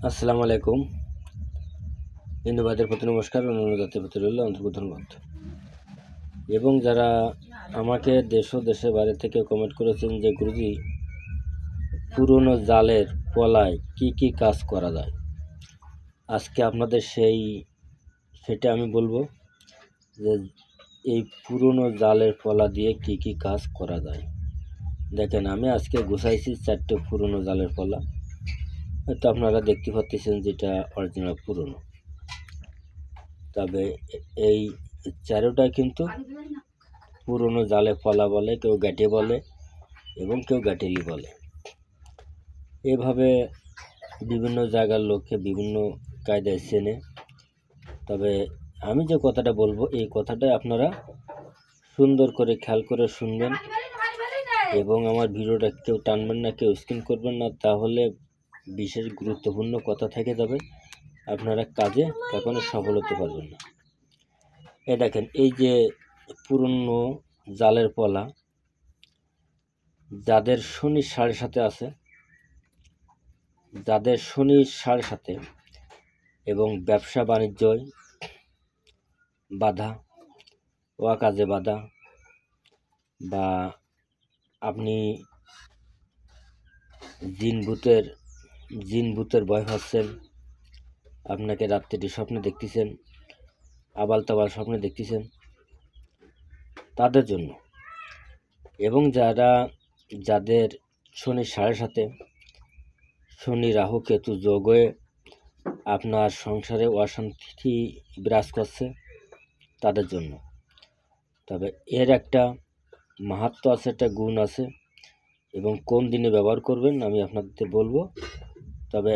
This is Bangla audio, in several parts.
আসসালামু আলাইকুম। হিন্দু ভাইদের প্রতি নমস্কার, অন্যান্য জাতির প্রতি রইল আন্তরিক ধন্যবাদ। এবং যারা আমাকে দেশ ও দেশের বাইরে থেকে কমেন্ট করেছেন যে গুরুজি, পুরনো জালের পলায় কি কি কাজ করা যায়, আজকে আপনাদের সেটা আমি বলবো যে এই পুরনো জালের পলা দিয়ে কি কি কাজ করা যায়। দেখেন, আমি আজকে গুছাইছি 4টে পুরনো জালের পলা। হয়তো আপনারা দেখতে পাচ্ছেন যেটা অরিজিনাল পুরনো, তবে এই চারোটা কিন্তু পুরনো জালে পলা বলে, কেউ গাঁটে বলে এবং কেউ গাঁটেলি বলে। এভাবে বিভিন্ন জায়গার লোককে বিভিন্ন কায়দায় চেনে। তবে আমি যে কথাটা বলবো, এই কথাটা আপনারা সুন্দর করে খেয়াল করে শুনবেন এবং আমার ভিডিওটা কেউ টানবেন না, কেউ স্কিপ করবেন না, তাহলে বিশেষ গুরুত্বপূর্ণ কথা থেকে যাবে, আপনারা কাজে কখনো সফল হতে পারবেন না। দেখেন, এই যে পুরনো জালের পলা, যাদের শনি 7.5 আছে, যাদের শনি 7.5 এবং ব্যবসা বাণিজ্যয় বাধা, কাজে বাধা, বা আপনি জিন ভূতের ভয় পাচ্ছেন, আপনাকে রাত্রিটি স্বপ্নে দেখতেছেন, আবাল তাবাল স্বপ্নে দেখতেছেন, তাদের জন্য। এবং যাদের শনি 7.5, শনি রাহু কেতু যোগ হয়ে আপনার সংসারে অশান্তি বিরাজ করছে, তাদের জন্য। তবে এর একটা মাহাত্ম্য আছে, একটা গুণ আছে, এবং কোন দিনে ব্যবহার করবেন আমি আপনাদের বলবো। তবে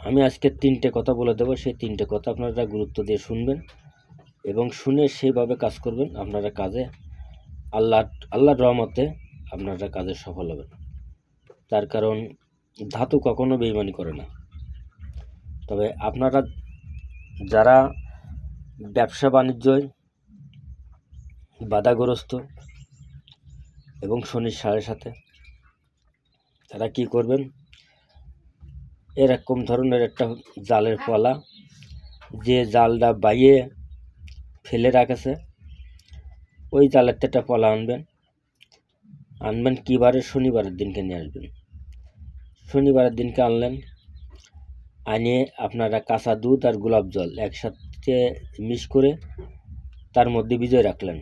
আমি আজকে 3টে কথা বলে দেবো, সেই 3টে কথা আপনারা গুরুত্ব দিয়ে শুনবেন এবং শুনে সেইভাবে কাজ করবেন। আপনারা কাজে আল্লাহর রহমতে আপনারা কাজে সফল হবেন। তার কারণ ধাতু কখনো বেইমানি করে না। তবে আপনারা যারা ব্যবসা বাণিজ্যয় বাধাগ্রস্ত এবং শনির 7.5, তারা কি করবেন, এরকম ধরনের একটা জালের পলা, যে জালটা বাইয়ে ফেলে রাখেছে, ওই জালের একটা পলা আনবেন কিবারে, শনিবারের দিনকে নিয়ে আসবেন। শনিবারের দিনকে আনলেন, আনিয়ে আপনারা কাঁচা দুধ আর গোলাপ জল একসাথে মিক্স করে তার মধ্যে ভিজিয়ে রাখলেন।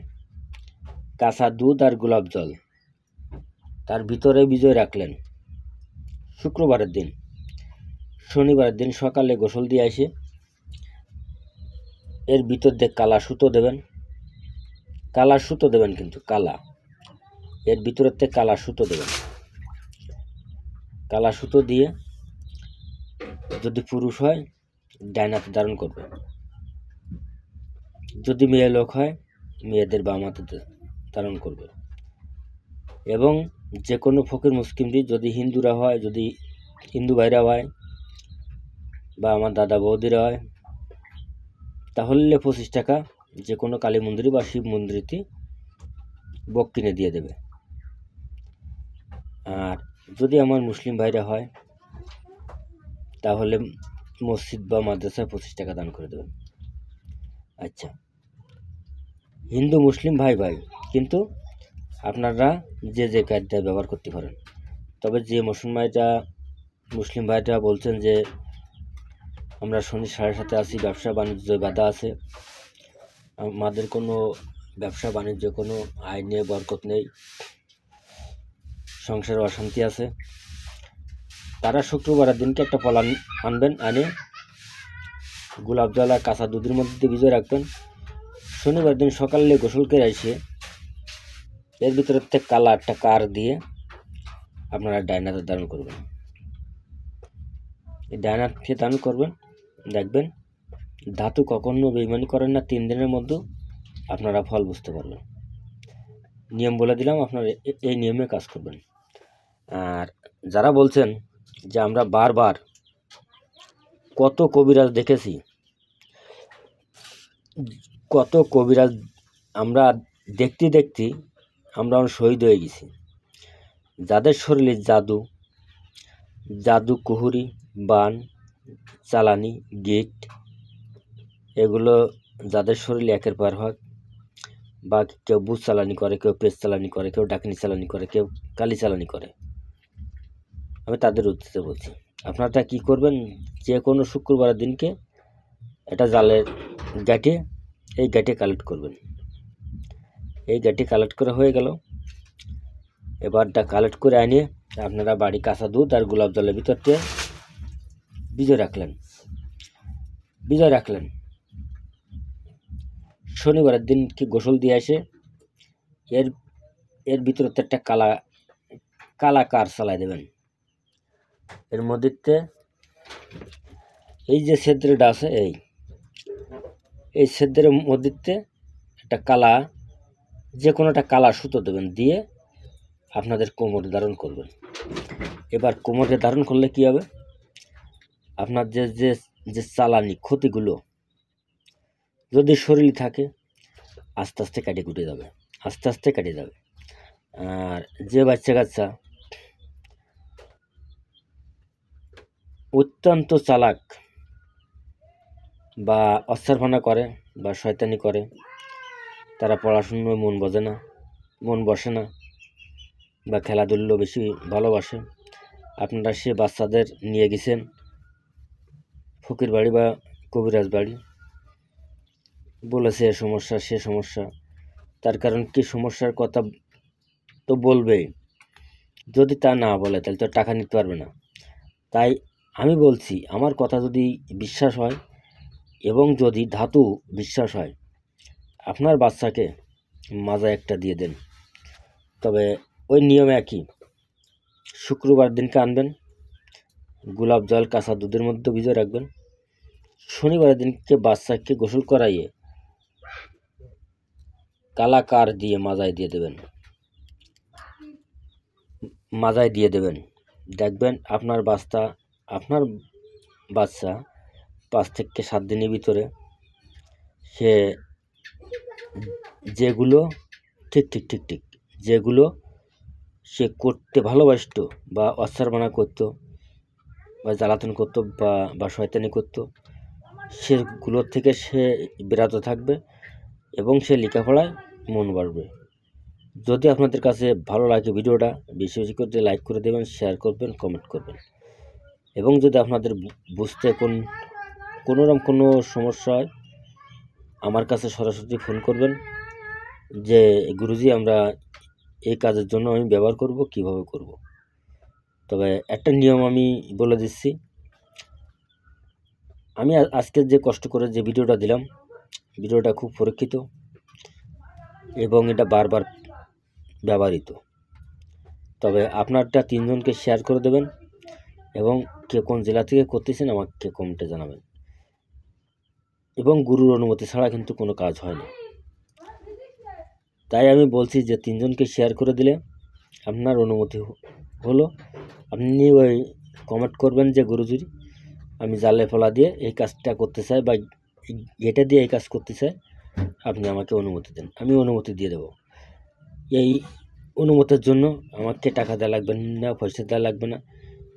কাঁচা দুধ আর গোলাপ জল তার ভিতরে ভিজিয়ে রাখলেন শুক্রবারের দিন। শনিবারের দিন সকালে গোসল দিয়ে এসে এর ভিতর দিয়ে কালা সুতো দেবেন, কিন্তু এর ভিতরের থেকে কালা সুতো দেবেন। কালা সুতো দিয়ে যদি পুরুষ হয় ডাইন হাতে ধারণ করবে, যদি মেয়ে লোক হয় মেয়েদের বাম হাতে ধারণ করবে। এবং যে কোনো ফকির মুসলিমটি, যদি হিন্দুরা হয়, যদি হিন্দু ভাইরা হয়, বা আমার দাদা বৌদিরা হয়, তাহলে 25 টাকা যে কোনো কালী মন্দিরে বা শিব মন্দিরেতে বক কিনে দিয়ে দেবে। আর যদি আমার মুসলিম ভাইরা হয়, তাহলে মসজিদ বা মাদ্রাসায় 25 টাকা দান করে দেবেন। আচ্ছা, হিন্দু মুসলিম ভাই কিন্তু আপনারা যে কাজটা ব্যবহার করতে পারেন। তবে যে মুসলিম ভাইরা বলছেন যে আমরা শনি 7.5 আছি, ব্যবসা বাণিজ্য বাধা আছে, আমাদের কোনো ব্যবসা বাণিজ্য কোনো আয় নিয়ে বরকত নেই, সংসারে অশান্তি আছে, তারা শুক্রবারের দিনকে একটা পলা আনবেন, আনে গোলাপ জল আর কাঁচা দুধের মধ্যে ভিজিয়ে রাখবেন। শনিবার দিন সকালে গোসল করে এসে এর ভিতরে থেকে কালা একটা কার দিয়ে আপনারা ডাইন হাতে ধারণ করবেন। এই ডাইন হাতে ধারণ করবেন, দেখবেন ধাতু কখনো বেইমানি করেন না। 3 দিনের মধ্যে আপনারা ফল বুঝতে পারবেন। নিয়ম বলে দিলাম, আপনারা এই নিয়মে কাজ করবেন। আর যারা বলছেন যে আমরা বারবার কত কবিরাজ দেখেছি, আমরা দেখতে আমরা শহীদ হয়ে গেছি। যাদের শরীরে জাদু কুহুরি বান চালানি, গিট, এগুলো যাদের শরীরে একের পর হয়, বা কেউ বুট চালানি করে, কেউ পেজ চালানি করে, কেউ ডাকিনি চালানি করে, কেউ কালি চালানি করে, আমি তাদের উদ্দেশ্যে বলছি। আপনারা কি করবেন, যে কোনো শুক্রবারের দিনকে এটা জালের গাঁটে, এই গাঁটে কালেক্ট করবেন। এই গাঁটে কালেক্ট করা হয়ে গেল। এবারটা কালেক্ট করে আনিয়ে আপনারা বাড়ি কাঁচা দুধ আর গোলাপ জলের ভিতর দিয়ে ভিজিয়ে রাখলেন। শনিবারের দিন কি গোসল দিয়ে আসে এর ভিতরে একটা কালা কার চালাই দেবেন। এর মধ্যে এই যে ছেদ্রটা আছে, এই ছেদ্রের মধ্যে একটা কালা, যে কোনো একটা কালা সুতো দেবেন, দিয়ে আপনাদের কোমরে ধারণ করবেন। এবার কোমরে ধারণ করলে কি হবে, আপনার যে চালানি ক্ষতিগুলো যদি শরীরে থাকে আস্তে আস্তে কেটে যাবে। আর যে বাচ্চা কাচ্চা অত্যন্ত চালাক বা অশ্বারফানা করে বা শয়তানি করে, তারা পড়াশুনোয় মন বসে না বা খেলাধুলো বেশি ভালোবাসে, আপনারা সে বাচ্চাদের নিয়ে গেছেন ফকির বাড়ি বা কবিরাজ বাড়ি, বলেছে সে সমস্যা, তার কারণ কি সমস্যার কথা তো বলবেই, যদি তা না বলে তাহলে তো টাকা নিতে পারবে না। তাই আমি বলছি, আমার কথা যদি বিশ্বাস হয় এবং যদি ধাতু বিশ্বাস হয়, আপনার বাচ্চাকে মাজা একটা দিয়ে দেন। তবে ওই নিয়মে একই, শুক্রবার দিনকে আনবেন, গোলাপ জল কাঁচা দুধের মধ্যে ভিজিয়ে রাখবেন। শনিবারের দিনকে বাচ্চাকে গোসল করাইয়ে কালা কার দিয়ে মাজায় দিয়ে দেবেন। দেখবেন আপনার বাচ্চা 5 থেকে 7 দিনের ভিতরে সে যেগুলো ঠিক যেগুলো সে করতে ভালোবাসতো বা অশ্বারমানা করতো বা জ্বালাতন করতো বা শয়তানি করতো, সেগুলোর থেকে সে বিরত থাকবে এবং সে লেখাপড়ায় মন বাড়বে। যদি আপনাদের কাছে ভালো লাগে ভিডিওটা, বেশি করে লাইক করে দেবেন, শেয়ার করবেন, কমেন্ট করবেন। এবং যদি আপনাদের বুঝতে কোনোরকম কোনো সমস্যা হয়, আমার কাছে সরাসরি ফোন করবেন যে গুরুজি আমরা এই কাজের জন্য আমি ব্যবহার করব, কিভাবে করব। তবে একটা নিয়ম আমি বলে দিচ্ছি, আমি আজকে যে কষ্ট করে যে ভিডিওটা দিলাম, ভিডিওটা খুব পরীক্ষিত এবং এটা বারবার ব্যবহৃত। তবে আপনারটা 3 জনকে শেয়ার করে দেবেন এবং কে কোন জেলা থেকে করতেছেন আমাকে কমেন্টে জানাবেন। এবং গুরুর অনুমতি ছাড়া কিন্তু কোনো কাজ হয় না। তাই আমি বলছি যে 3 জনকে শেয়ার করে দিলে আপনার অনুমতি হলো, আপনি ওই কমেন্ট করবেন যে গুরুজি আমি জালে ফলা দিয়ে এই কাজটা করতে চাই বা এটা দিয়ে এই কাজ করতে চাই, আপনি আমাকে অনুমতি দেন, আমি অনুমতি দিয়ে দেব। এই অনুমতির জন্য আমাকে টাকা দেওয়া লাগবে না, পয়সা দেওয়া লাগবে না,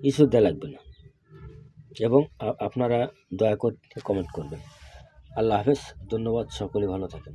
কিছু দেওয়া লাগবে না। এবং আপনারা দয়া করে কমেন্ট করবেন। আল্লাহ হাফেজ, ধন্যবাদ, সকলে ভালো থাকেন।